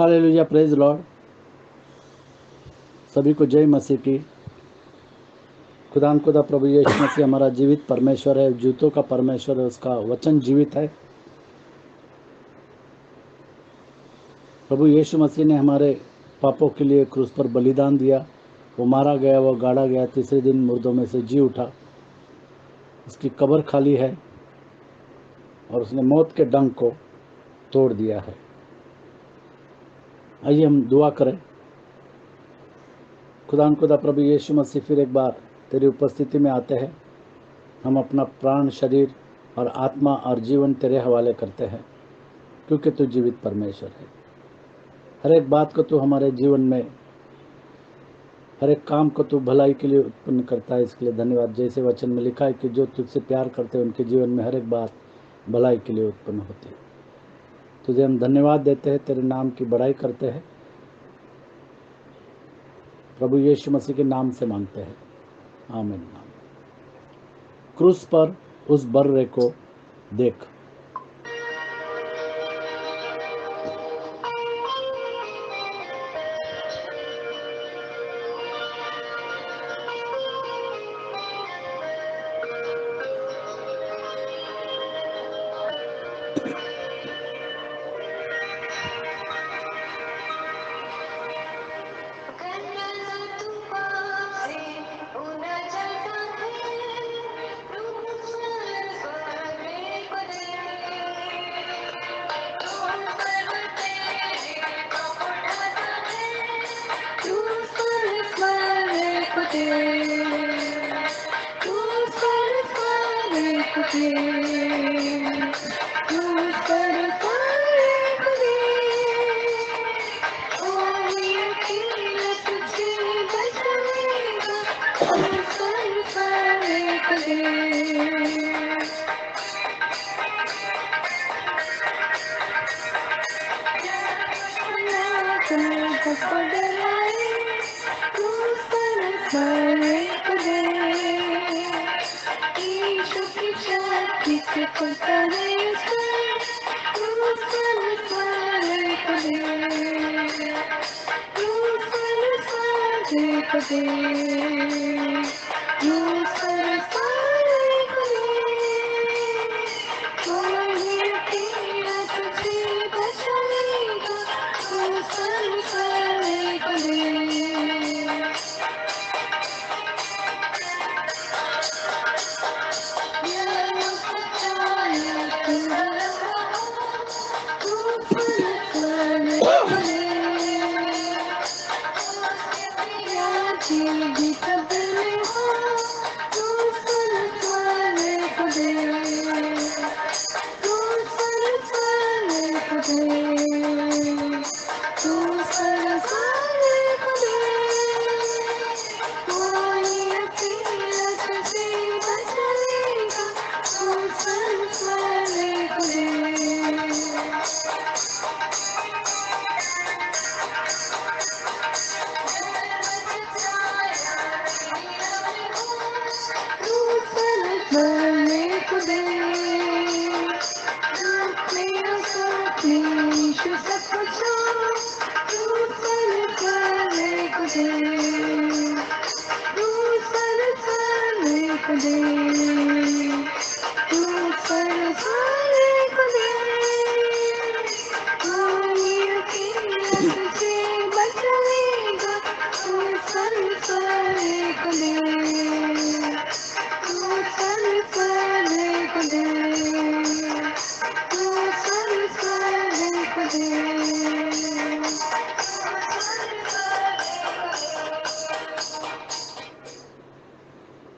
Hallelujah, praise Lord. सभी को जय मसीह की। खुदा प्रभु यीशु मसीह हमारा जीवित परमेश्वर है, जूतों का परमेश्वर है, उसका वचन जीवित है। प्रभु यीशु मसीह ने हमारे पापों के लिए क्रूस पर बलिदान दिया। वो मारा गया, वो गाड़ा गया, तीसरे दिन मुर्दों में से जी उठा। उसकी कब्र खाली है और उसने मौत के डंक को तोड़ दिया है। आइए हम दुआ करें। खुदा प्रभु यीशु मसीह, फिर एक बार तेरी उपस्थिति में आते हैं। हम अपना प्राण, शरीर और आत्मा और जीवन तेरे हवाले करते हैं, क्योंकि तू जीवित परमेश्वर है। हर एक बात को तू हमारे जीवन में, हर एक काम को तू भलाई के लिए उत्पन्न करता है, इसके लिए धन्यवाद। जैसे वचन में लिखा है कि जो तुझसे प्यार करते हैं उनके जीवन में हर एक बात भलाई के लिए उत्पन्न होती है। तुझे हम धन्यवाद देते हैं, तेरे नाम की बड़ाई करते हैं। प्रभु यीशु मसीह के नाम से मांगते हैं, आमीन। क्रूस पर उस बर्रे को देख।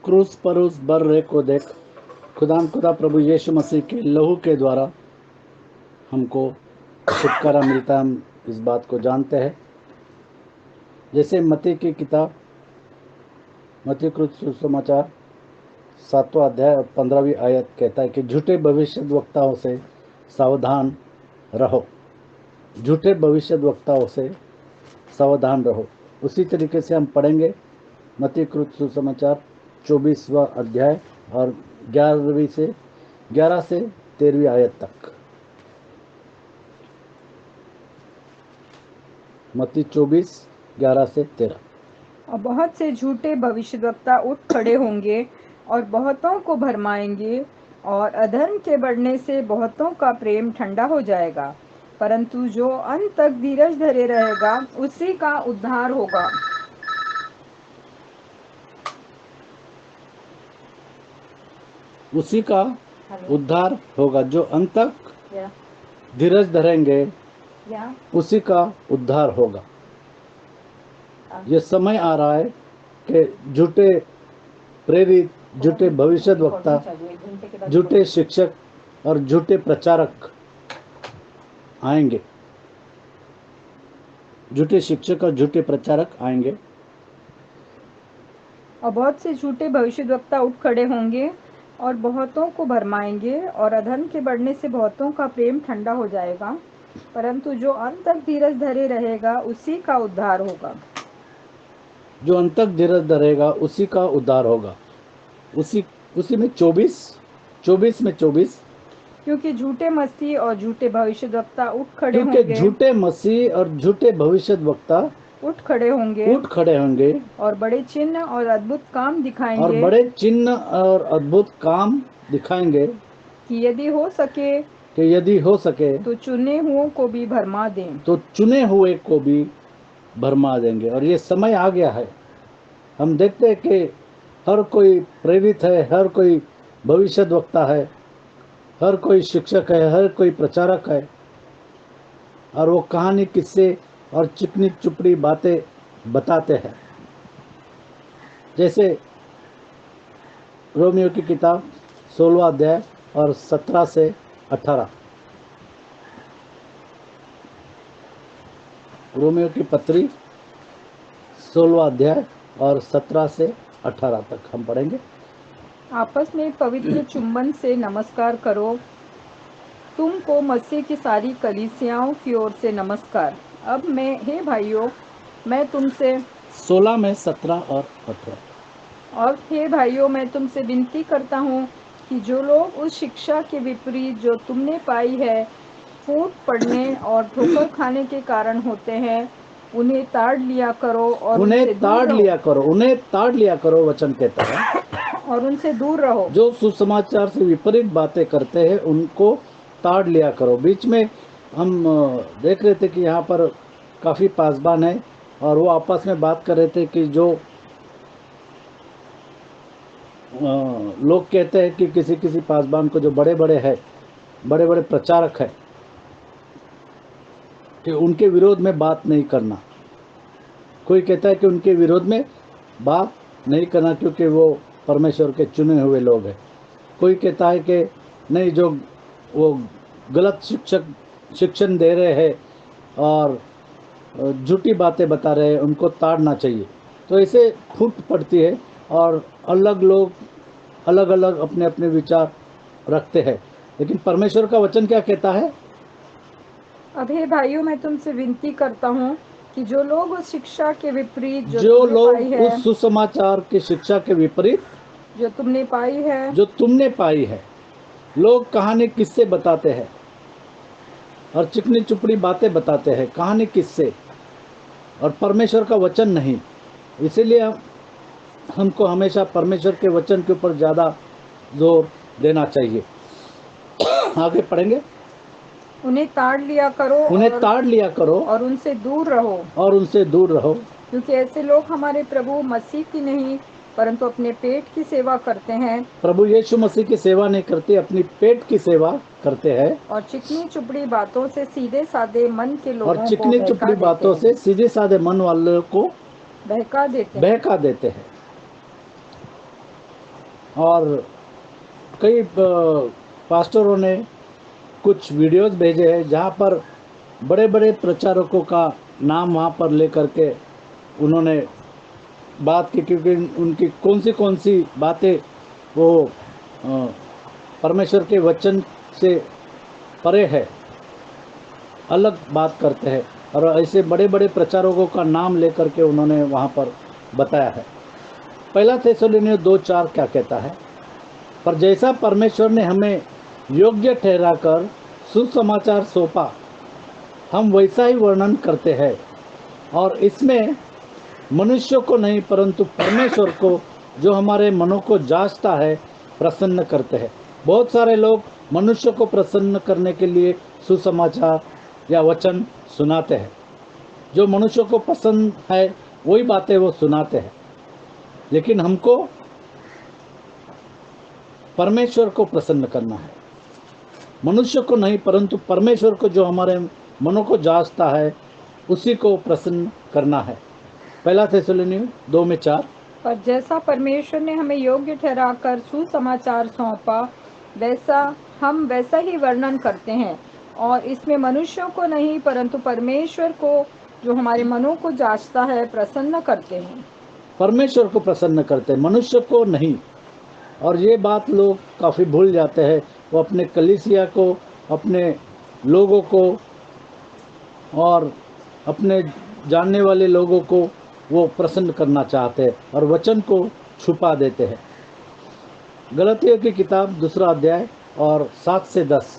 क्रूस पर उस बर्रे को देख। खुदा प्रभु यीशु मसीह के लहू के द्वारा हमको छुटकारा मिलता है, हम इस बात को जानते हैं। जैसे मत्ती की किताब, मत्ती सुसमाचार 7वां अध्याय और 15वीं आयत कहता है कि झूठे भविष्यद्वक्ताओं से सावधान रहो। झूठे भविष्यद्वक्ताओं से सावधान रहो। उसी तरीके से हम पढ़ेंगे मत्ती सुसमाचार 24वां अध्याय और 11 से 13वीं आयत तक। मत्ती 24:11-13। और बहुत से झूठे भविष्यद्वक्ता उठ खड़े होंगे और बहुतों को भरमाएंगे, और अधर्म के बढ़ने से बहुतों का प्रेम ठंडा हो जाएगा, परंतु जो अंत तक धीरज धरे रहेगा उसी का उद्धार होगा। उसी का उद्धार होगा। जो अंत तक धीरज धरेंगे उसी का उद्धार होगा। ये समय आ रहा है कि झूठे प्रेरित, झूठे भविष्यद्वक्ता, झूठे शिक्षक और झूठे प्रचारक आएंगे। झूठे शिक्षक और झूठे प्रचारक आएंगे। और बहुत से झूठे भविष्यद्वक्ता उठ खड़े होंगे और बहुतों को भरमाएंगे, और अधर्म के बढ़ने से बहुतों का प्रेम ठंडा हो जाएगा, परंतु जो अंत तक धीरज धरे रहेगा उसी का उद्धार होगा। जो अंत तक धीरज धरेगा उसी का उद्धार होगा। उसी में 24 में 24। क्योंकि झूठे मसीह और झूठे भविष्यद्वक्ता उठ खड़े क्योंकि होंगे, झूठे मसीह और झूठे भविष्यद्वक्ता उठ खड़े होंगे और बड़े चिन्ह और अद्भुत काम दिखाएंगे, और बड़े चिन्ह और अद्भुत काम दिखाएंगे कि यदि हो सके तो चुने हुओं को भी भरमा दें। तो चुने हुए को भी भरमा देंगे। और ये समय आ गया है। हम देखते हैं कि हर कोई प्रेरित है, हर कोई भविष्यद्वक्ता है, हर कोई शिक्षक है, हर कोई प्रचारक है, और वो कहानी, किस्से और चिकनी चुपड़ी बातें बताते हैं। जैसे रोमियो की किताब 16वां अध्याय और 17 से 18। रोमियो की पत्री 16वां अध्याय और 17 से 18 तक हम पढ़ेंगे। आपस में पवित्र चुंबन से नमस्कार करो। तुमको मसीह की सारी कलीसियाओं की ओर से नमस्कार। अब मैं, हे भाइयों, मैं तुमसे 16 में 17 और 18। और हे भाइयों, मैं तुमसे विनती करता हूँ कि जो लोग उस शिक्षा के विपरीत जो तुमने पाई है फूट पड़ने और ठोकर खाने के कारण होते हैं, उन्हें ताड़ लिया करो और उन्हें ताड़ लिया करो वचन कहता है। और उनसे दूर रहो। जो सुसमाचार से विपरीत बातें करते हैं उनको ताड़ लिया करो। बीच में हम देख रहे थे कि यहाँ पर काफ़ी पासबान है और वो आपस में बात कर रहे थे कि जो लोग कहते हैं कि किसी पासबान को, जो बड़े बड़े प्रचारक है, कि उनके विरोध में बात नहीं करना। कोई कहता है कि उनके विरोध में बात नहीं करना क्योंकि वो परमेश्वर के चुने हुए लोग हैं। कोई कहता है कि नहीं, जो वो गलत शिक्षण दे रहे हैं और झूठी बातें बता रहे हैं, उनको ताड़ना चाहिए। तो ऐसे फूट पड़ती है और लोग अलग अलग अपने अपने विचार रखते हैं। लेकिन परमेश्वर का वचन क्या कहता है? अब हे भाइयों, मैं तुमसे विनती करता हूँ कि जो लोग उस शिक्षा के विपरीत जो लोग उस सुसमाचार की शिक्षा के विपरीत जो तुमने पाई है, लोग कहानी किस्से बताते हैं और चिकनी चुपड़ी बातें बताते हैं, कहानी किस्से, और परमेश्वर का वचन नहीं। इसीलिए हमको हमेशा परमेश्वर के वचन के ऊपर ज़्यादा जोर देना चाहिए। आगे पढ़ेंगे। उन्हें ताड़ लिया करो और उनसे दूर रहो। क्योंकि ऐसे लोग हमारे प्रभु मसीह की नहीं परंतु अपने पेट की सेवा करते हैं। प्रभु यीशु मसीह की सेवा नहीं करते, अपनी पेट की सेवा करते हैं। और चिकनी चुपड़ी बातों से सीधे साधे मन के लोगों वालों को बहका देते हैं। और कई पास्टरों ने कुछ वीडियोस भेजे हैं जहाँ पर बड़े बड़े प्रचारकों का नाम वहाँ पर लेकर के उन्होंने बात की, क्योंकि उनकी कौन सी बातें वो परमेश्वर के वचन से परे है, अलग बात करते हैं। और ऐसे बड़े बड़े प्रचारकों का नाम लेकर के उन्होंने वहाँ पर बताया है। पहला थिस्सलुनीय 2:4 क्या कहता है? पर जैसा परमेश्वर ने हमें योग्य ठहराकर सुसमाचार सौंपा, हम वैसा ही वर्णन करते हैं। और इसमें मनुष्य को नहीं परंतु परमेश्वर को जो हमारे मनों को जांचता है प्रसन्न करते हैं। बहुत सारे लोग मनुष्य को प्रसन्न करने के लिए सुसमाचार या वचन सुनाते हैं। जो मनुष्य को पसंद है वही बातें वो सुनाते हैं, लेकिन हमको परमेश्वर को प्रसन्न करना है। मनुष्य को नहीं परंतु परमेश्वर को जो हमारे मनों को जांचता है उसी को प्रसन्न करना है। पहला थिस्सलुनीय 2:4। पर जैसा परमेश्वर ने हमें योग्य ठहराकर सुसमाचार सौंपा, हम वैसा ही वर्णन करते हैं, और इसमें मनुष्यों को नहीं परंतु परमेश्वर को जो हमारे मनों को जांचता है प्रसन्न करते हैं। परमेश्वर को प्रसन्न करते हैं, मनुष्य को नहीं। और ये बात लोग काफ़ी भूल जाते हैं। वो अपने कलीसिया को, अपने लोगों को और अपने जानने वाले लोगों को वो प्रसन्न करना चाहते हैं और वचन को छुपा देते हैं। गलतियों की किताब 2 अध्याय और 7 से 10।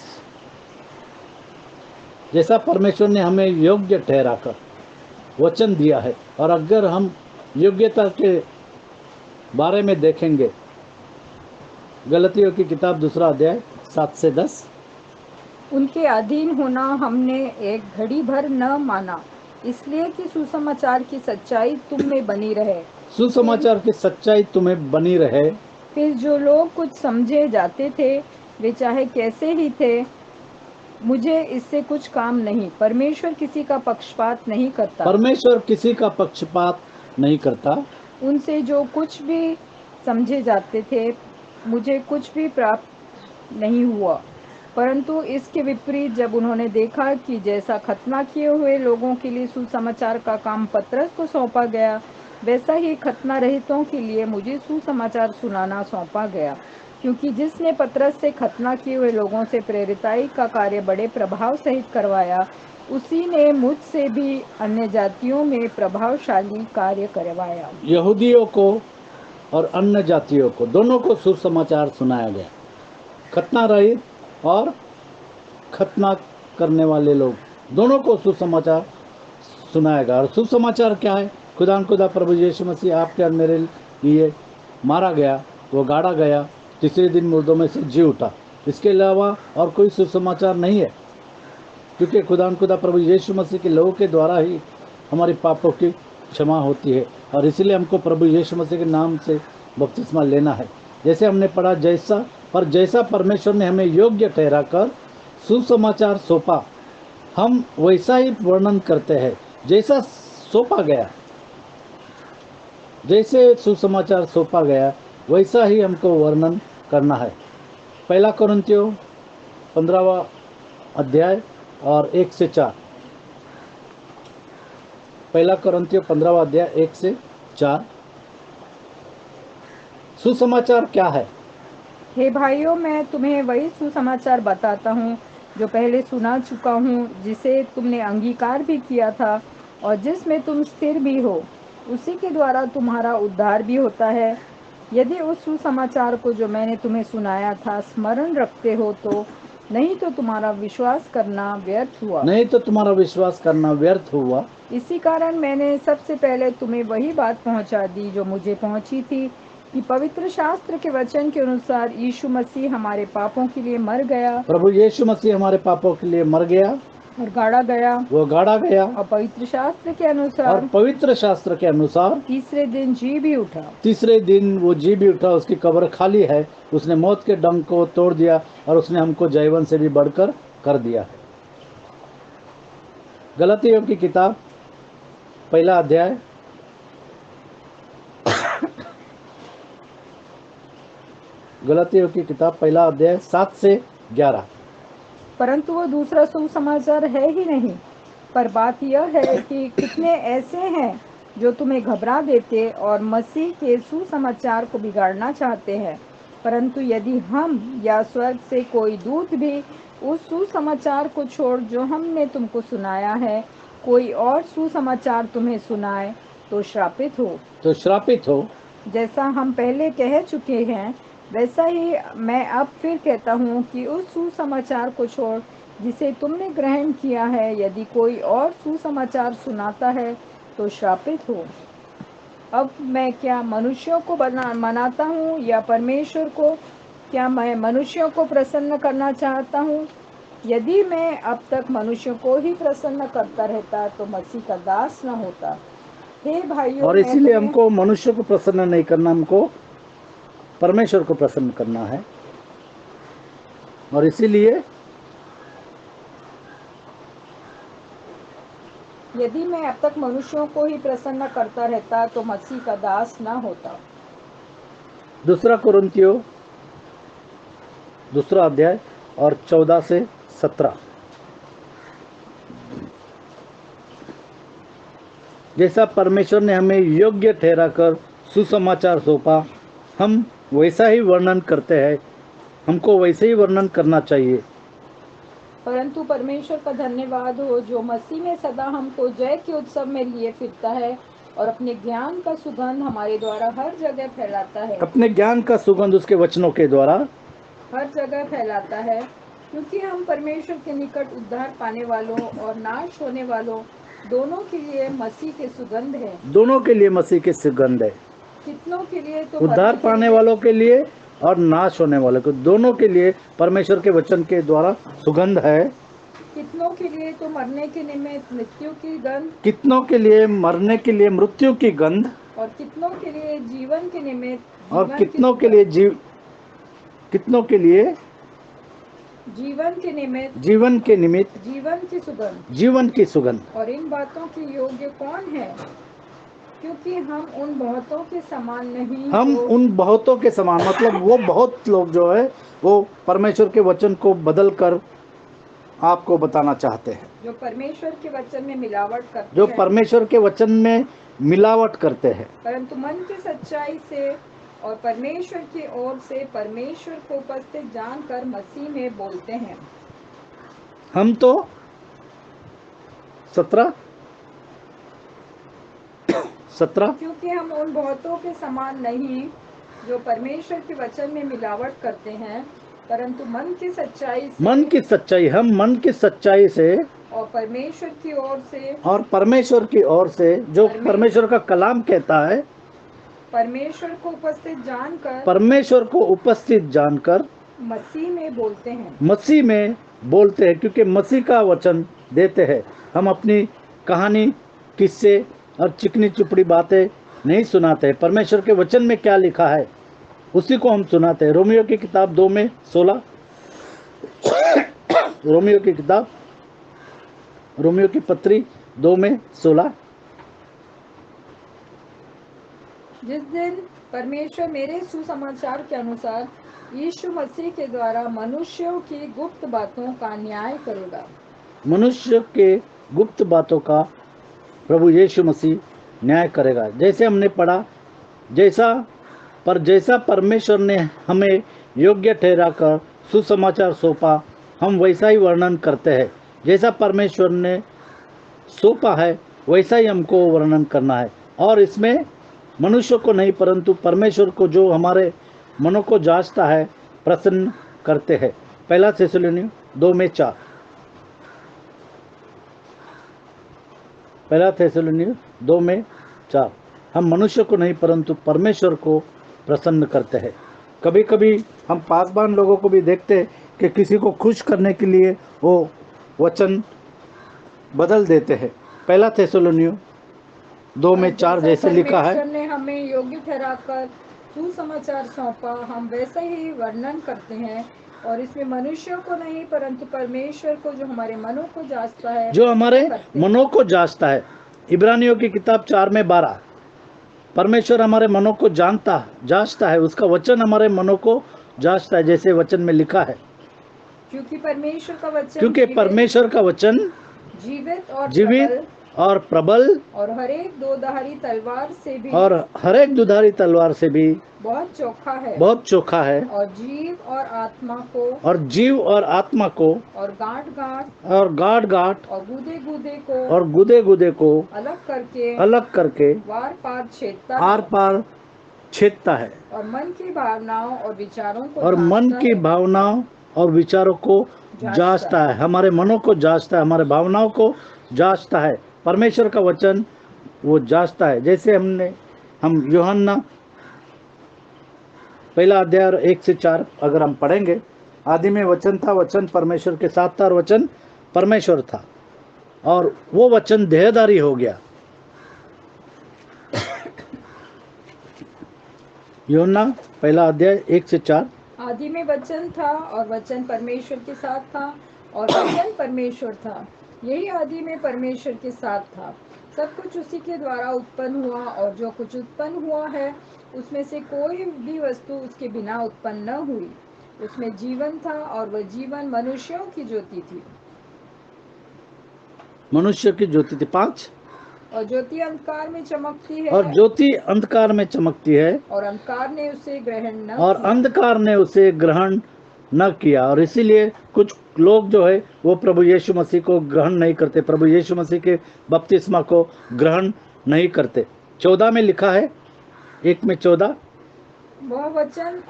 जैसा परमेश्वर ने हमें योग्य ठहराकर वचन दिया है, और अगर हम योग्यता के बारे में देखेंगे, गलतियों की किताब 2 अध्याय 7 से 10। उनके अधीन होना हमने एक घड़ी भर न माना, इसलिए कि सुसमाचार की सच्चाई तुम में बनी रहे। सुसमाचार की सच्चाई तुम्हें बनी रहे। फिर जो लोग कुछ समझे जाते थे वे चाहे कैसे ही थे, मुझे इससे कुछ काम नहीं। परमेश्वर किसी का पक्षपात नहीं करता। परमेश्वर किसी का पक्षपात नहीं करता। उनसे जो कुछ भी समझे जाते थे मुझे कुछ भी प्राप्त नहीं हुआ, परंतु इसके विपरीत जब उन्होंने देखा कि जैसा खतना किए हुए लोगों के लिए सुसमाचार का काम पतरस को सौंपा गया, वैसा ही खतना रहितों के लिए मुझे सुसमाचार सुनाना सौंपा गया। क्योंकि जिसने पतरस से खतना किए हुए लोगों से प्रेरिताई का कार्य बड़े प्रभाव सहित करवाया, उसी ने मुझसे भी अन्य जातियों में प्रभावशाली कार्य करवाया। यहूदियों को और अन्य जातियों को दोनों को सुसमाचार सुनाया गया। खतना रहित और खतना करने वाले लोग दोनों को सुसमाचार सुनाया गया। और सुसमाचार क्या है? खुदा प्रभु यीशु मसीह आपके और मेरे लिए मारा गया, वो गाड़ा गया, तीसरे दिन मुर्दों में से जी उठा। इसके अलावा और कोई सुसमाचार नहीं है, क्योंकि खुदा प्रभु यीशु मसीह के लहू के द्वारा ही हमारी पापों की क्षमा होती है। और इसलिए हमको प्रभु यीशु मसीह के नाम से बपतिस्मा लेना है। जैसे हमने पढ़ा, जैसा परमेश्वर ने हमें योग्य ठहराकर सुसमाचार सौंपा, हम वैसा ही वर्णन करते हैं जैसा सौंपा गया। जैसे सुसमाचार सौंपा गया वैसा ही हमको वर्णन करना है। पहला कुरिन्थियों 15वां अध्याय और 1 से 4। पहला कुरिन्थियों 15वां अध्याय 1 से 4। सुसमाचार क्या है? हे भाइयों, मैं तुम्हें वही सुसमाचार बताता हूँ जो पहले सुना चुका हूँ, जिसे तुमने अंगीकार भी किया था और जिसमें तुम स्थिर भी हो। उसी के द्वारा तुम्हारा उद्धार भी होता है, यदि उस सुसमाचार को जो मैंने तुम्हें सुनाया था स्मरण रखते हो तो। नहीं तो तुम्हारा विश्वास करना व्यर्थ हुआ। इसी कारण मैंने सबसे पहले तुम्हें वही बात पहुंचा दी जो मुझे पहुंची थी, कि पवित्र शास्त्र के वचन के अनुसार यीशु मसीह हमारे पापों के लिए मर गया। प्रभु यीशु मसीह हमारे पापों के लिए मर गया और गाड़ा गया। वो गाड़ा गया। और पवित्र शास्त्र के अनुसार तीसरे दिन जी भी उठा। तीसरे दिन वो जी भी उठा। उसकी कब्र खाली है। उसने मौत के डंक को तोड़ दिया और उसने हमको जीवन से भी बढ़कर कर दिया है। गलतियों की किताब पहला अध्याय गलतियों की किताब पहला अध्याय 7 से 11। परंतु वो दूसरा सुसमाचार है ही नहीं, पर बात यह है कि कितने ऐसे हैं जो तुम्हें घबरा देते और मसीह के सुसमाचार को बिगाड़ना चाहते हैं। परंतु यदि हम या स्वर्ग से कोई दूत भी उस सुसमाचार को छोड़ जो हमने तुमको सुनाया है, कोई और सुसमाचार तुम्हें सुनाए, तो श्रापित हो। जैसा हम पहले कह चुके हैं, वैसा ही मैं अब फिर कहता हूँ कि उस सुसमाचार को छोड़ जिसे तुमने ग्रहण किया है, यदि कोई और सुसमाचार सुनाता है, तो श्रापित हो। अब मैं क्या मनुष्यों को मनाता हूँ या परमेश्वर को? क्या मैं मनुष्यों को प्रसन्न करना चाहता हूँ? यदि मैं अब तक मनुष्यों को ही प्रसन्न करता रहता तो मसीह का दास न होता। हे भाइयों, और मैं इसीलिए तुम्हें हमको मनुष्य को प्रसन्न नहीं करना, हमको परमेश्वर को प्रसन्न करना है। और इसीलिए यदि मैं अब तक मनुष्यों को ही प्रसन्न करता रहता तो मसीह का दास न होता। दूसरा कुरिन्थियों 2 अध्याय और 14 से 17। जैसा परमेश्वर ने हमें योग्य ठहराकर सुसमाचार सौंपा, हम वैसा ही वर्णन करते हैं। हमको वैसे ही वर्णन करना चाहिए। परंतु परमेश्वर का धन्यवाद हो जो मसीह में सदा हमको जय के उत्सव में लिए फिरता है और अपने ज्ञान का सुगंध हमारे द्वारा हर जगह फैलाता है। अपने ज्ञान का सुगंध उसके वचनों के द्वारा हर जगह फैलाता है, क्योंकि हम परमेश्वर के निकट उद्धार पाने वालों और नाश होने वालों दोनों के लिए मसीह के सुगंध है। दोनों के लिए मसीह की सुगंध है। कितनों के लिए तो उद्धार मरने के पाने निमित्त- वालों के लिए और नाश होने वालों को, दोनों के लिए परमेश्वर के वचन के द्वारा सुगंध है। कितनों के लिए तो मरने के निमित्त मृत्यु की गंध, कितनों के लिए मरने के लिए मृत्यु की गंध, और कितनों के लिए जीवन के निमित्त और जीवन की कितनों के सुगंध। लिए कितनों के लिए जीवन के निमित्त जीवन के निमित्त जीवन की सुगंध। जीवन की सुगंध। और इन बातों के योग्य कौन है? क्योंकि हम उन बहुतों के समान नहीं हम जो उन बहुतों के समान, मतलब वो बहुत लोग जो है वो परमेश्वर के वचन को बदल कर आपको बताना चाहते हैं, जो परमेश्वर के वचन में मिलावट करते जो हैं, परमेश्वर के वचन में मिलावट करते हैं, परंतु मन की सच्चाई से और परमेश्वर की ओर से परमेश्वर को उपस्थित जानकर मसीह में बोलते हैं। हम तो 17 क्योंकि हम उन बहुतों के समान नहीं जो परमेश्वर के वचन में मिलावट करते हैं, परंतु मन की सच्चाई से मन की सच्चाई, हम मन की सच्चाई से और परमेश्वर की ओर से और परमेश्वर की ओर से, जो परमेश्वर का कलाम कहता है, परमेश्वर को उपस्थित जानकर परमेश्वर को उपस्थित जानकर मसीह में बोलते हैं। मसीह में बोलते हैं, क्योंकि मसीह का वचन देते हैं। हम अपनी कहानी, किस्से और चिकनी चुपड़ी बातें नहीं सुनाते हैं। परमेश्वर के वचन में क्या लिखा है उसी को हम सुनाते हैं। रोमियो की किताब 2 में 16, रोमियो की किताब, रोमियो की पत्री 2 में 16। जिस दिन परमेश्वर मेरे सुसमाचार के अनुसार यीशु मसीह के द्वारा मनुष्यों की गुप्त बातों का न्याय करेगा। मनुष्य के गुप्त बातों का प्रभु यीशु मसीह न्याय करेगा। जैसे हमने पढ़ा, जैसा परमेश्वर ने हमें योग्य ठहराकर सुसमाचार सौंपा, हम वैसा ही वर्णन करते हैं। जैसा परमेश्वर ने सौंपा है वैसा ही हमको वर्णन करना है। और इसमें मनुष्य को नहीं, परंतु परमेश्वर को, जो हमारे मनों को जांचता है, प्रसन्न करते हैं। 1 थिस्सलुनीय 2 में 4। 1 थिस्सलुनीय 2 में 4। हम मनुष्य को नहीं परंतु परमेश्वर को प्रसन्न करते हैं। कभी कभी हम पासवान लोगों को भी देखते हैं कि किसी को खुश करने के लिए वो वचन बदल देते हैं। 1 थिस्सलुनीय 2 में 4 जैसे लिखा है, परमेश्वर ने हमें योग्य ठहराकर सुसमाचार सौंपा, हम वैसे ही वर्णन करते हैं। और इसमें मनुष्यों को नहीं परंतु परमेश्वर को, जो हमारे मनों को जांचता है, जो हमारे करते हैं। मनों को जांचता है। इब्रानियों की किताब 4 में 12। परमेश्वर हमारे मनों को जांचता है, उसका वचन हमारे मनों को जांचता है, जैसे वचन में लिखा है। क्योंकि परमेश्वर का वचन जीवित और प्रबल और हर एक दोधारी तलवार से भी बहुत चोखा है, और जीव और आत्मा को और गांठ गांठ और गुदे गुदे को अलग करके आर पार छेदता है, और मन की भावनाओं और विचारों को जांचता है। हमारे मनों को जांचता है, हमारे भावनाओं को जांचता है। परमेश्वर का वचन वो जांचता है। जैसे हम यूहन्ना पहला अध्याय और 1 से 4 अगर हम पढ़ेंगे, आदि में वचन था, वचन परमेश्वर के साथ था और वचन परमेश्वर था, और वो वचन देहधारी हो गया। यूहन्ना पहला अध्याय 1 से 4। आदि में वचन था और वचन परमेश्वर के साथ था और वचन परमेश्वर था। यही आदि में परमेश्वर के साथ था। सब कुछ उसी के द्वारा उत्पन्न हुआ और जो कुछ उत्पन्न हुआ है उसमें से कोई भी वस्तु उसके बिना उत्पन्न न हुई। उसमें जीवन था और वह जीवन मनुष्यों की ज्योति थी। मनुष्य की ज्योति थी। 5। और ज्योति अंधकार में चमकती है और ज्योति अंधकार में चमकती है और अंधकार ने उसे ग्रहण न और किया। अंधकार ने उसे ग्रहण न किया। और इसीलिए कुछ लोग जो है वो प्रभु यीशु मसीह को ग्रहण नहीं करते, प्रभु यीशु मसीह के बपतिस्मा को ग्रहण नहीं करते। 14 में लिखा है, 1 में 14, वह वचन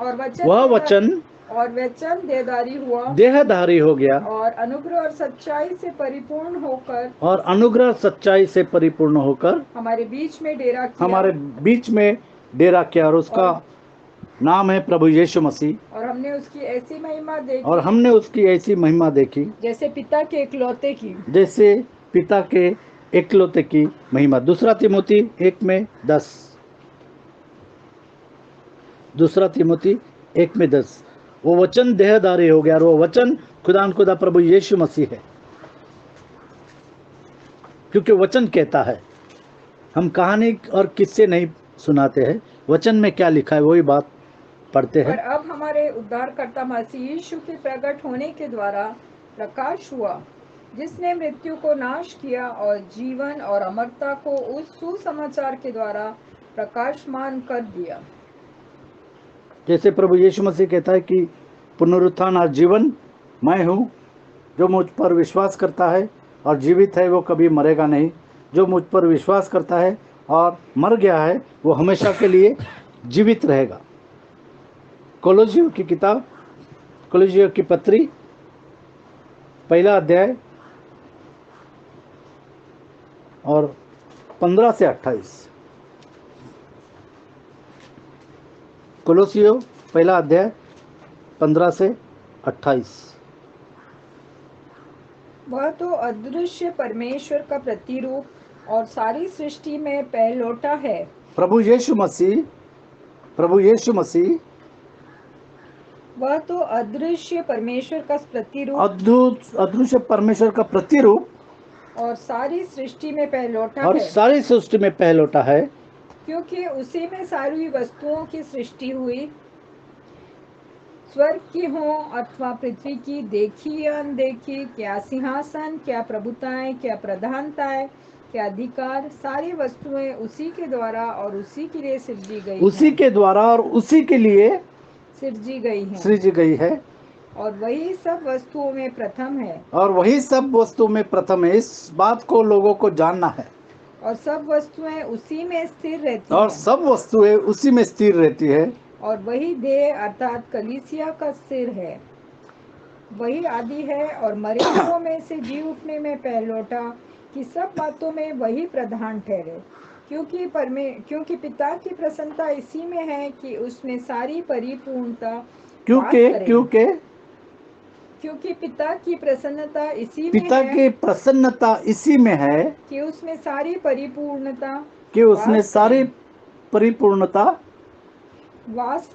और वचन देहधारी हुआ देहधारी हो गया और अनुग्रह और सच्चाई से परिपूर्ण होकर हमारे बीच में डेरा किया। और उसका नाम है प्रभु यीशु मसीह। और हमने उसकी ऐसी महिमा देखी जैसे पिता के एकलौते की महिमा। 2 तीमुथी 1 में 10। 2 तीमुथी 1 में 10। वो वचन देहधारी हो गया और वो वचन खुदा प्रभु यीशु मसीह है, क्योंकि वचन कहता है। हम कहानी और किस्से नहीं सुनाते हैं, वचन में क्या लिखा है वही बात पढ़ते हैं। पर अब हमारे उद्धारकर्ता मसीह यीशु के प्रकट होने के द्वारा प्रकाश हुआ, जिसने मृत्यु को नाश किया और जीवन और अमरता को उस सुसमाचार के द्वारा प्रकाशमान कर दिया। जैसे प्रभु यीशु मसीह कहता है कि पुनरुत्थान और जीवन मैं हूँ, जो मुझ पर विश्वास करता है और जीवित है वो कभी मरेगा नहीं, जो मुझ पर विश्वास करता है और मर गया है वो हमेशा के लिए जीवित रहेगा। कोलोसियों की किताब, कोलोसियों की पत्री पहला अध्याय और 15 से 28। कोलोसियों पहला अध्याय 15 से 28। वह तो अदृश्य परमेश्वर का प्रतिरूप और सारी सृष्टि में पहलौठा है। प्रभु यीशु मसीह वह तो अदृश्य परमेश्वर का प्रतिरूप अदृश्य परमेश्वर का प्रतिरूप और सारी सृष्टि में पहलौठा है, क्योंकि उसी में सारी वस्तुओं की सृष्टि हुई, स्वर्ग की हो अथवा पृथ्वी की, देखी या अनदेखी, क्या सिंहासन, क्या प्रभुताएं, क्या प्रधानताएं, क्या अधिकार, सारी वस्तुएं उसी के द्वारा और उसी के लिए सृजी गई हैं। और वही सब वस्तुओं में प्रथम है। इस बात को लोगों को जानना है। और सब वस्तुएं उसी में स्थिर रहती है। और वही देह अर्थात कलीसिया का सिर है। वही आदि है और मरे हुओं में से जी उठने में पहलौठा, कि सब बातों में वही प्रधान ठहरे। क्योंकि पिता की प्रसन्नता इसी में है कि उसमें सारी परिपूर्णता क्योंकि पिता की प्रसन्नता इसी में है कि उसमें सारी परिपूर्णता वास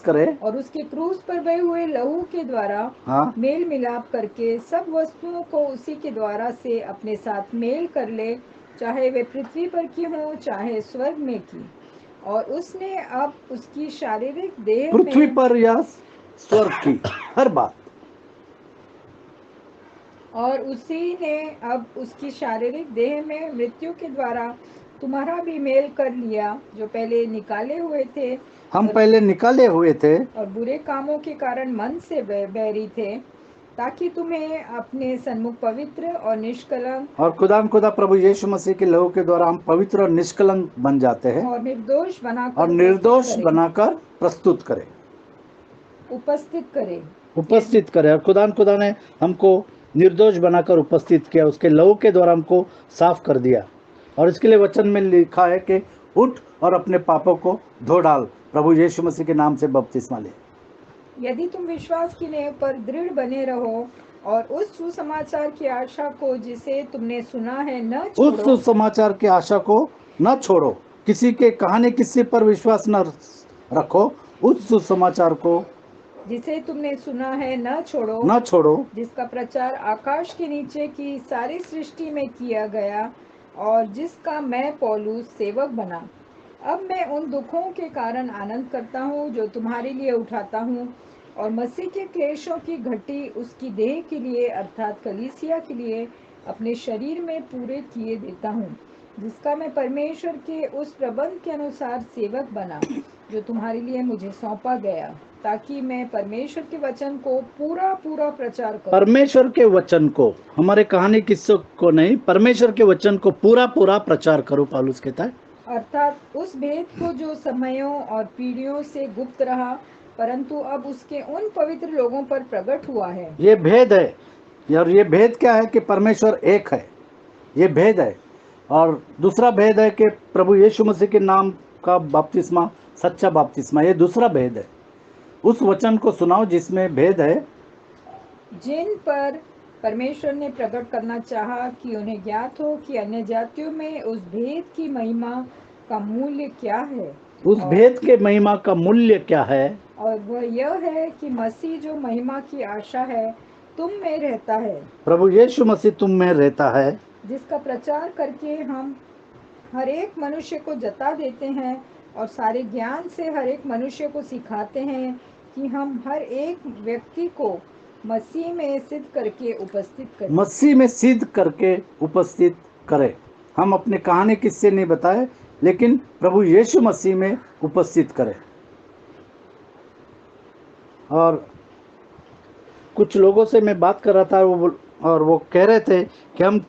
करे और उसके क्रूस पर बहे हुए लहू के द्वारा मेल मिलाप करके सब वस्तुओं को उसी के द्वारा से अपने साथ मेल कर ले, चाहे वे पृथ्वी पर की हो चाहे स्वर्ग में की। और उसने अब उसकी शारीरिक देह पृथ्वी पर या स्वर्ग की हर बात, और उसी ने अब उसकी शारीरिक देह में मृत्यु के द्वारा तुम्हारा भी मेल कर लिया, जो पहले निकाले हुए थे और बुरे कामों के कारण मन से बैरी थे, ताकि तुम्हें अपने सन्मुख पवित्र और निष्कलंक और खुदा प्रभु यीशु मसीह के लहू के द्वारा हम पवित्र और निष्कलंक बन जाते हैं और निर्दोष बनाकर प्रस्तुत करे, उपस्थित करे। और खुदा ने हमको निर्दोष बनाकर उपस्थित किया, उसके लहू के द्वारा हमको साफ कर दिया। और इसके लिए वचन में लिखा है कि उठ और अपने पापों को धो डाल, प्रभु यीशु मसीह के नाम से बपतिस्मा ले। यदि तुम विश्वास की नेव पर दृढ़ बने रहो और उस सुसमाचार की आशा को जिसे तुमने सुना है न उस छोड़ो, सुसमाचार की आशा को न छोड़ो, किसी के कहानी किस्से पर विश्वास न रखो, उस सुसमाचार को जिसे तुमने सुना है न न छोड़ो, जिसका प्रचार आकाश के नीचे की सारी सृष्टि में किया गया और जिसका मैं पौलुस सेवक बना। अब मैं उन दुखों के कारण आनंद करता हूँ जो तुम्हारे लिए उठाता हूँ और मसीह के क्लेशों की घटी उसकी देह के लिए अर्थात कलीसिया के लिए अपने शरीर में पूरे किए देता हूँ, जिसका मैं परमेश्वर के उस प्रबंध के अनुसार सेवक बना जो तुम्हारे लिए मुझे सौंपा गया, ताकि मैं परमेश्वर के वचन को पूरा पूरा प्रचार करूं। परमेश्वर के वचन को, हमारे कहानी किस्सों को नहीं, परमेश्वर के वचन को पूरा पूरा प्रचार करो, पौलुस कहता है। अर्थात उस भेद को जो समयों और पीढ़ियों से गुप्त रहा परंतु अब उसके उन पवित्र लोगों पर प्रकट हुआ है। ये भेद है, और ये भेद क्या है कि परमेश्वर एक है, ये भेद है। और दूसरा भेद है कि प्रभु यीशु मसीह के नाम का बपतिस्मा सच्चा बपतिस्मा, ये दूसरा भेद है। उस वचन को सुनाओ जिसमें भेद है, जिन पर परमेश्वर ने प्रकट करना चाहा कि उन्हें ज्ञात हो कि अन्य जातियों में उस भेद की महिमा का मूल्य क्या है। उस भेद के महिमा का मूल्य क्या है, और वह यह है कि मसीह जो महिमा की आशा है तुम में रहता है, प्रभु यीशु मसीह तुम में रहता है, जिसका प्रचार करके हम हर एक मनुष्य को जता देते हैं और सारे ज्ञान से हर एक मनुष्य को सिखाते हैं कि हम हर एक व्यक्ति को मसीह में सिद्ध करके उपस्थित करें। मसीह में सिद्ध करके उपस्थित करें। हम अपने कहानी किस्से नहीं बताए, लेकिन प्रभु यीशु मसीह में उपस्थित करें। और कुछ लोगों से मैं बात कर रहा था, वो कह रहे थे कि हम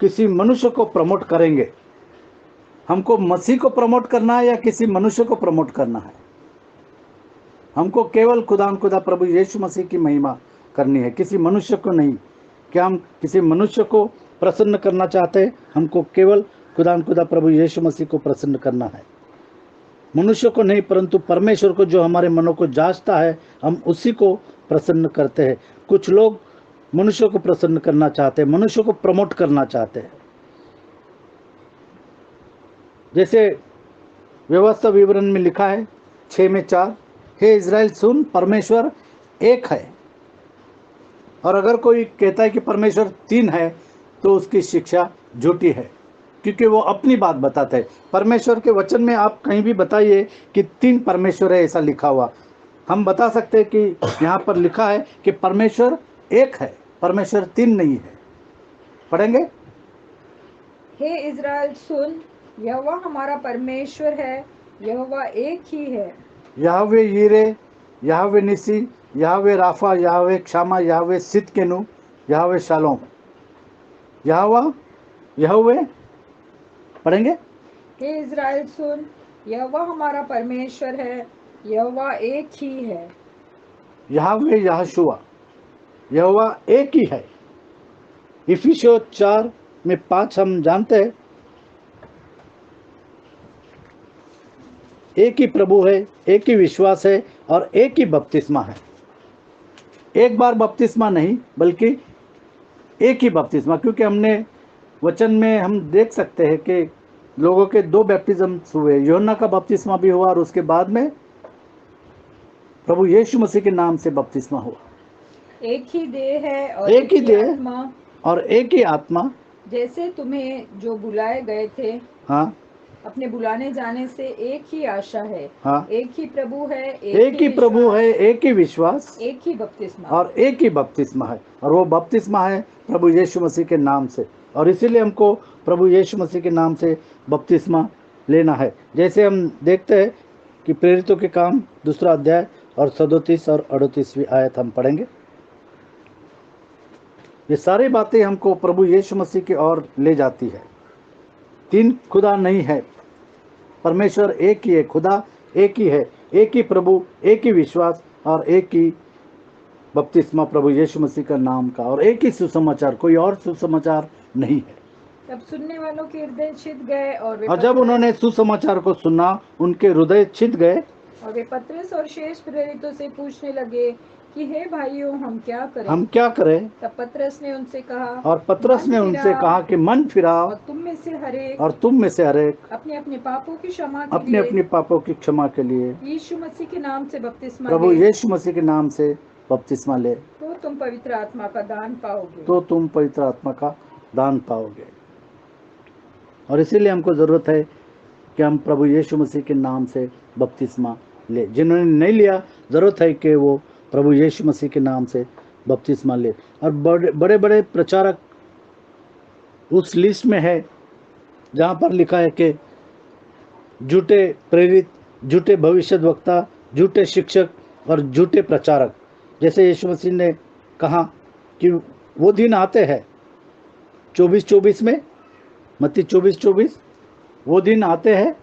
किसी मनुष्य को प्रमोट करेंगे। हमको मसीह को प्रमोट करना है या किसी मनुष्य को प्रमोट करना है? हमको केवल खुदा प्रभु यीशु मसीह की महिमा करनी है, किसी मनुष्य को नहीं। क्या हम किसी मनुष्य को प्रसन्न करना चाहते हैं? हमको केवल खुदा प्रभु यीशु मसीह को प्रसन्न करना है, मनुष्य को नहीं, परंतु परमेश्वर को जो हमारे मनों को जांचता है, हम उसी को प्रसन्न करते हैं। कुछ लोग मनुष्य को प्रसन्न करना चाहते हैं, मनुष्य को प्रमोट करना चाहते हैं। जैसे व्यवस्था विवरण में लिखा है 6:4, हे इज़राइल सुन, परमेश्वर एक है। और अगर कोई कहता है कि परमेश्वर 3 है तो उसकी शिक्षा झूठी है, क्योंकि वो अपनी बात बताते हैं। परमेश्वर के वचन में आप कहीं भी बताइए कि 3 परमेश्वर है ऐसा लिखा हुआ। हम बता सकते हैं कि यहाँ पर लिखा है कि परमेश्वर एक है, परमेश्वर 3 नहीं है। पढ़ेंगे, हे इज़राइल सुन, यहोवा हमारा परमेश्वर है, यहोवा एक ही है। Yahweh Jireh, Yahweh Nissi, Yahweh Rapha, Yahweh क्षमा, Yahweh Tsidkenu, Yahweh Shalom. Yahweh पढ़ेंगे, हे इज़राइल सुन, यहोवा हमारा परमेश्वर है, यहोवा एक ही है। याहवे यहोशुआ, यहोवा एक ही है। इफिसियों 4:5 हम जानते हैं, एक ही प्रभु है, एक ही विश्वास है और एक ही बपतिस्मा है। एक बार बपतिस्मा नहीं, बल्कि एक ही बपतिस्मा, क्योंकि हमने वचन में हम देख सकते हैं कि लोगों के 2 बैप्टिज्म हुए। यूहन्ना का बपतिस्मा भी हुआ और उसके बाद में प्रभु यीशु मसीह के नाम से बपतिस्मा हुआ। एक ही देह है और एक ही देह आत्मा, और एक ही आत्मा, जैसे तुम्हें जो बुलाए गए थे, हाँ, अपने बुलाने जाने से एक ही आशा है, हाँ, एक ही प्रभु है, एक ही प्रभु है, एक ही विश्वास, एक ही बपतिस्मा और एक ही बपतिस्मा है। और वो बपतिस्मा है प्रभु यीशु मसीह के नाम से। और इसीलिए हमको प्रभु यीशु मसीह के नाम से बपतिस्मा लेना है। जैसे हम देखते हैं कि प्रेरितों के काम 2 अध्याय और 37 और 38वीं आयत हम पढ़ेंगे। ये सारी बातें हमको प्रभु यीशु मसीह की ओर ले जाती है। 3 खुदा नहीं है, परमेश्वर एक ही है, खुदा एक ही है, एक ही प्रभु, एक ही विश्वास और एक ही बपतिस्मा प्रभु यीशु मसीह का नाम का, और एक ही सुसमाचार, कोई और सुसमाचार नहीं है। तब सुनने वालों के हृदय छिद गए और वे और जब पतरस- उन्होंने सुसमाचार को सुना, उनके हृदय छिद गए और वे पतरस और शेष प्रेरितों से पूछने लगे कि हे भाइयों, हम क्या करें? हम क्या करें? तब पतरस ने उनसे कहा, और पतरस मन ने उनसे फिराओ कहा कि मन फिराओ और तुम में से हरेक और तुम में से हरेक अपने अपने पापों की क्षमा के अपने लिए अपने पापों की क्षमा के लिए यीशु मसीह के नाम से बपतिस्मा प्रभु ले, यीशु मसीह के नाम से बपतिस्मा ले, तो तुम पवित्र आत्मा का दान पाओगे। तो तुम पवित्र आत्मा का दान पाओगे। और इसीलिए हमको जरूरत है कि हम प्रभु यीशु मसीह के नाम से बपतिस्मा ले। जिन्होंने नहीं लिया, जरूरत है कि वो प्रभु यीशु मसीह के नाम से बपतिस्मा ले। और बड़े बड़े प्रचारक उस लिस्ट में है जहाँ पर लिखा है कि झूठे प्रेरित, झूठे भविष्यद्वक्ता, झूठे शिक्षक और झूठे प्रचारक। जैसे यीशु मसीह ने कहा कि वो दिन आते हैं 24:24 में, मत्ती 24:24, वो दिन आते हैं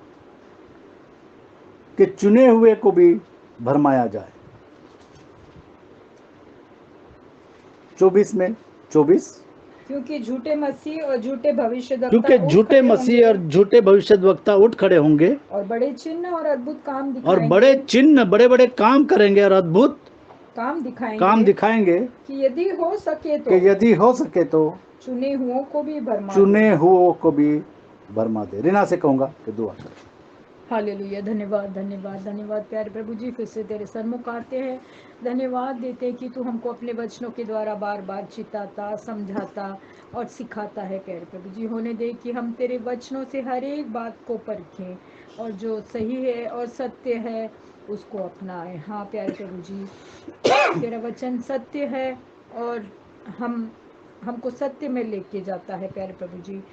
कि चुने हुए को भी भरमाया जाए। 24 में 24, क्योंकि झूठे मसीह और झूठे भविष्यद्वक्ता क्योंकि उठ झूठे खड़े मसीह होंगे और झूठे भविष्यद्वक्ता उठ खड़े होंगे और बड़े चिन्ह और अद्भुत काम और दिखाएंगे बड़े चिन्ह, बड़े बड़े काम करेंगे और अद्भुत काम दिखाएंगे काम दिखाएंगे कि यदि हो सके तो कि यदि हो सके तो चुने हुओं को भी भरमा चुने हुओं को भी भरमा दे। रीना से कहूंगा कि दुआ करें। हालेलुया। धन्यवाद धन्यवाद धन्यवाद प्यारे प्रभु जी, फिर से तेरे सन्मुख आते हैं। धन्यवाद देते हैं कि तू हमको अपने वचनों के द्वारा बार बार चिताता, समझाता और सिखाता है। प्यारे प्रभु जी, होने दे कि हम तेरे वचनों से हर एक बात को परखें और जो सही है और सत्य है उसको अपनाएं। हाँ प्यारे प्रभु जी, तेरा वचन सत्य है और हमको सत्य में लेके जाता है। प्यारे प्रभु जी,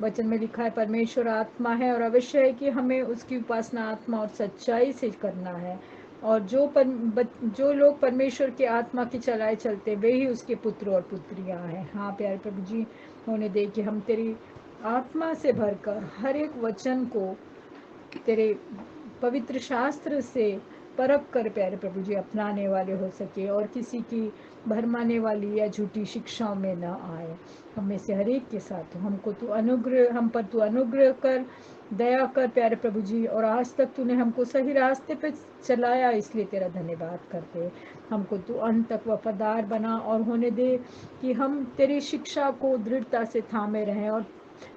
वचन में लिखा है परमेश्वर आत्मा है और अवश्य है कि हमें उसकी उपासना आत्मा और सच्चाई से करना है। और जो लोग परमेश्वर के आत्मा की चलाए चलते वे ही उसके पुत्र और पुत्रियां हैं। हाँ प्यारे प्रभु जी, होने दे कि हम तेरी आत्मा से भरकर हर एक वचन को तेरे पवित्र शास्त्र से परख कर प्यारे प्रभु जी अपनाने वाले हो सके और किसी की भरमाने वाली या झूठी शिक्षाओं में न आए। हमें से हर एक के साथ हमको तू अनुग्रह, हम पर तू अनुग्रह कर, दया कर प्यारे प्रभु जी। और आज तक तूने हमको सही रास्ते पे चलाया, इसलिए तेरा धन्यवाद करते। हमको तू अंत तक वफादार बना और होने दे कि हम तेरी शिक्षा को दृढ़ता से थामे रहें और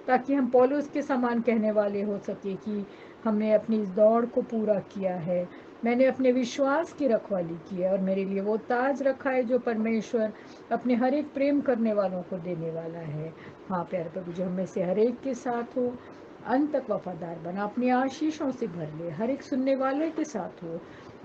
ताकि हम पौलुस के समान कहने वाले हो सके कि हमने अपनी इस दौड़ को पूरा किया है, मैंने अपने विश्वास की रखवाली की है और मेरे लिए वो ताज रखा है जो परमेश्वर अपने हर एक प्रेम करने वालों को देने वाला है। हाँ प्यारे प्रभु जी, हमें से हर एक के साथ हो, अंत तक वफादार बना, अपनी आशीषों से भर ले, हर एक सुनने वाले के साथ हो,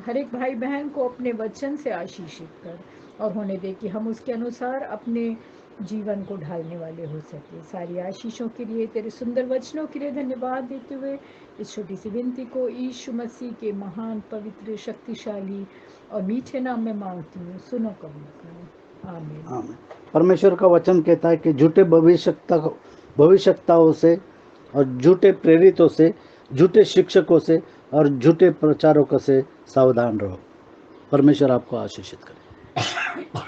हर एक भाई बहन को अपने वचन से आशीषित कर और होने दे कि हम उसके अनुसार अपने जीवन को ढालने वाले हो सके। सारी आशीषों के लिए, तेरे सुंदर वचनों के लिए धन्यवाद देते हुए इस छोटी सी विनती को यीशु मसीह के महान, पवित्र, शक्तिशाली और मीठे नाम में मांगती हूँ, सुनो कबूल करो, आमीन। आमीन। परमेश्वर का वचन कहता है कि झूठे भविष्यताओं से और झूठे प्रेरितों से, झूठे शिक्षकों से और झूठे प्रचारकों से सावधान रहो। परमेश्वर आपको आशीषित करे।